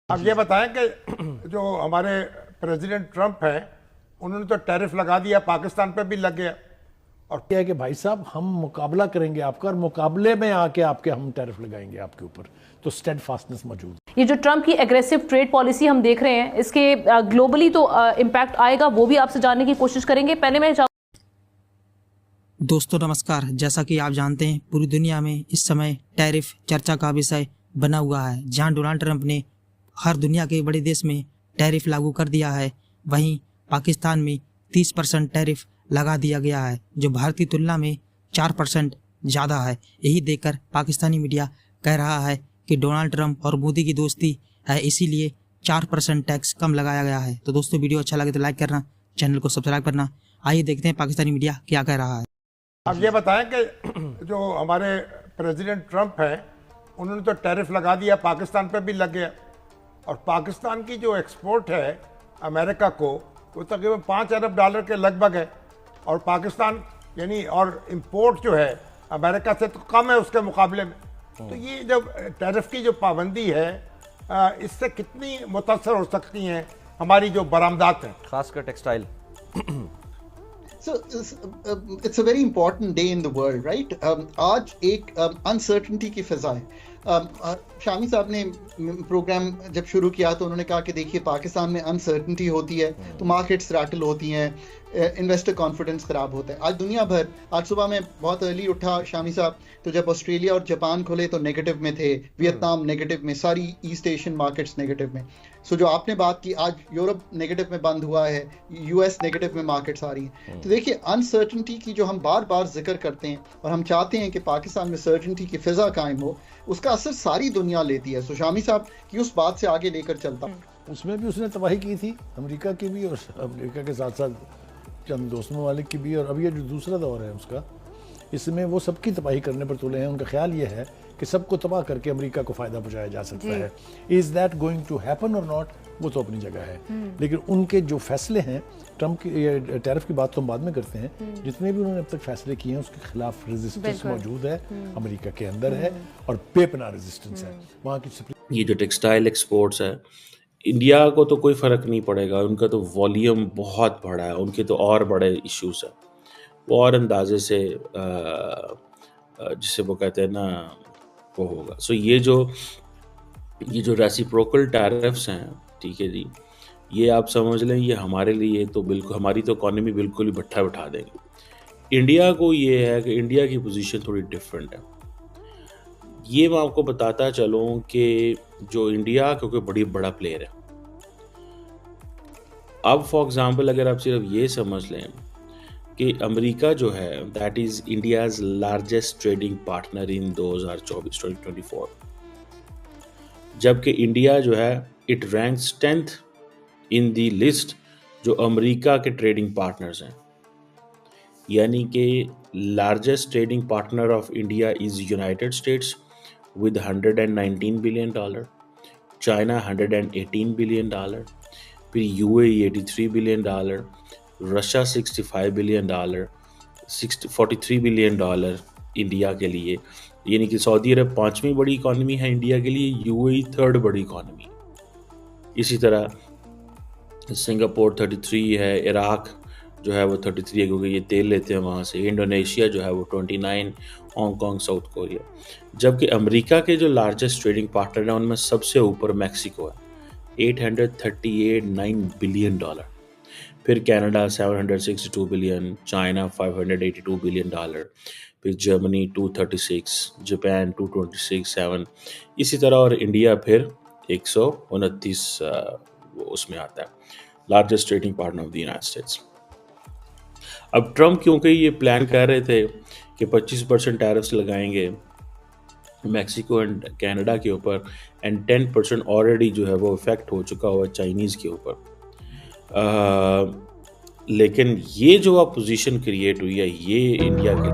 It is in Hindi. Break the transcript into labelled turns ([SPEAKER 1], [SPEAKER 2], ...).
[SPEAKER 1] अब ये बताएं कि जो हमारे प्रेसिडेंट ट्रंप हैं उन्होंने तो टैरिफ लगा दिया, पाकिस्तान पे भी लग गया।
[SPEAKER 2] और क्या है कि भाई साहब हम मुकाबला करेंगे आपका और मुकाबले में आके आपके हम टैरिफ लगाएंगे आपके ऊपर, तो स्टेडफास्टनेस मौजूद है।
[SPEAKER 3] ये जो ट्रंप की एग्रेसिव ट्रेड पॉलिसी हम देख रहे हैं, इसके ग्लोबली तो इम्पैक्ट आएगा, वो भी आपसे जानने की कोशिश करेंगे। पहले मैं
[SPEAKER 4] दोस्तों नमस्कार। जैसा कि आप जानते हैं पूरी दुनिया में इस समय टैरिफ चर्चा का विषय बना हुआ है, जहां डोनाल्ड ट्रंप ने हर दुनिया के बड़े देश में टैरिफ लागू कर दिया है। वहीं पाकिस्तान में 30% टैरिफ लगा दिया गया है, जो भारत की तुलना में 4% ज़्यादा है। यही देखकर पाकिस्तानी मीडिया कह रहा है कि डोनाल्ड ट्रंप और मोदी की दोस्ती है, इसीलिए 4% टैक्स कम लगाया गया है। तो दोस्तों वीडियो अच्छा लगे तो लाइक करना, चैनल को सब्सक्राइब करना। आइए देखते हैं पाकिस्तानी मीडिया क्या कह रहा है।
[SPEAKER 1] अब ये बताएं कि जो हमारे प्रेसिडेंट ट्रंप हैं उन्होंने तो टैरिफ लगा दिया, पाकिस्तान पे भी लग गया। और पाकिस्तान की जो एक्सपोर्ट है अमेरिका को वो तकरीबन $5 अरब के लगभग है, और पाकिस्तान यानी और इंपोर्ट जो है अमेरिका से तो कम है उसके मुकाबले में। तो ये जब टैरिफ की जो पाबंदी है इससे कितनी मुतासर हो सकती हैं हमारी जो बरामदात हैं,
[SPEAKER 5] खासकर textile.
[SPEAKER 6] So it's a very important day in the world, right? आज एक uncertainty की फिजा है। शामी साहब ने प्रोग्राम जब शुरू किया तो उन्होंने कहा कि देखिए पाकिस्तान में अनसर्टनिटी होती है तो मार्केट्स रैटल होती हैं, इन्वेस्टर कॉन्फिडेंस ख़राब होता है। आज दुनिया भर, आज सुबह में बहुत अर्ली उठा शामी साहब, तो जब ऑस्ट्रेलिया और जापान खुले तो नेगेटिव में थे, वियतनाम नेगेटिव में, सारी ईस्ट एशियन मार्केट्स नेगेटिव में। सो जो आपने बात की, आज यूरोप नेगेटिव में बंद हुआ है, यूएस नेगेटिव में मार्केट्स आ रही हैं। तो देखिए अनसर्टनिटी की जो हम बार बार जिक्र करते हैं और हम चाहते हैं कि पाकिस्तान में सर्टनिटी की फिजा कायम हो, उसका असर सारी दुनिया लेती है। सो शामी साहब की उस बात से आगे लेकर चलता,
[SPEAKER 2] उसमें भी उसने तबाही की थी, अमेरिका की भी और अमेरिका के साथ साथ चंद दोस्तों वाले की भी। और अब ये जो दूसरा दौर है उसका, इसमें वो सबकी तबाही करने पर तुले हैं। उनका ख्याल ये है कि सबको तबाह करके अमेरिका को फ़ायदा पहुंचाया जा सकता है। Is that going to happen और नॉट, वो तो अपनी जगह है। लेकिन उनके जो फैसले हैं, ट्रंप की टैरिफ की बात तो हम बाद में करते हैं, जितने भी उन्होंने अब तक फैसले किए हैं उसके खिलाफ रेजिस्टेंस मौजूद है, अमेरिका के अंदर है और बेपनाह रेजिस्टेंस है वहाँ की।
[SPEAKER 7] ये जो टेक्सटाइल एक्सपोर्ट्स है, इंडिया को तो कोई फ़र्क नहीं पड़ेगा, उनका तो वॉल्यूम बहुत बड़ा है, उनके तो और बड़े इश्यूज हैं, वो और अंदाजे से जिसे वो कहते हैं ना वो होगा। सो ये जो रेसिप्रोकल टैरिफ्स हैं, ठीक है जी, ये आप समझ लें ये हमारे लिए तो बिल्कुल, हमारी तो इकॉनमी बिल्कुल ही भट्ठा बिठा देंगे। इंडिया को ये है कि इंडिया की पोजीशन थोड़ी डिफरेंट है। ये मैं आपको बताता चलूँ कि जो इंडिया क्योंकि बड़ा प्लेयर है। अब फॉर एग्जांपल अगर आप सिर्फ ये समझ लें कि अमेरिका जो है that is India's largest trading partner in 2024, जबकि इंडिया जो है it ranks 10th in the list जो अमेरिका के ट्रेडिंग पार्टनर्स हैं। यानी कि largest trading partner of India is United states with $119 billion, China $118 billion, फिर UAE $83 billion, Russia $65 billion, $43 billion India के लिए। यानी कि सऊदी अरब 5वीं बड़ी इकॉनमी है इंडिया के लिए, UAE 3rd बड़ी इकॉनमी। इसी तरह सिंगापुर 33 है, इराक जो है वो 33 है क्योंकि ये तेल लेते हैं वहाँ से, इंडोनेशिया जो है वो 29, हांगकांग, साउथ कोरिया। जबकि अमेरिका के जो लार्जेस्ट ट्रेडिंग पार्टनर हैं उनमें सबसे ऊपर मैक्सिको है, $838.9 बिलियन, फिर कनाडा $762 बिलियन, चाइना $582 बिलियन, फिर जर्मनी 236, जापान 226.7, इसी तरह, और इंडिया फिर 129 उसमें आता है, largest trading partner of the United states. अब ट्रंप क्योंकि ये प्लान कर रहे थे कि 25% टैरिफ्स लगाएंगे मैक्सिको एंड कनाडा के ऊपर, एंड 10% ऑलरेडी जो है वो इफेक्ट हो चुका हुआ चाइनीज़ के ऊपर। लेकिन ये जो आप पोजीशन क्रिएट हुई है ये इंडिया के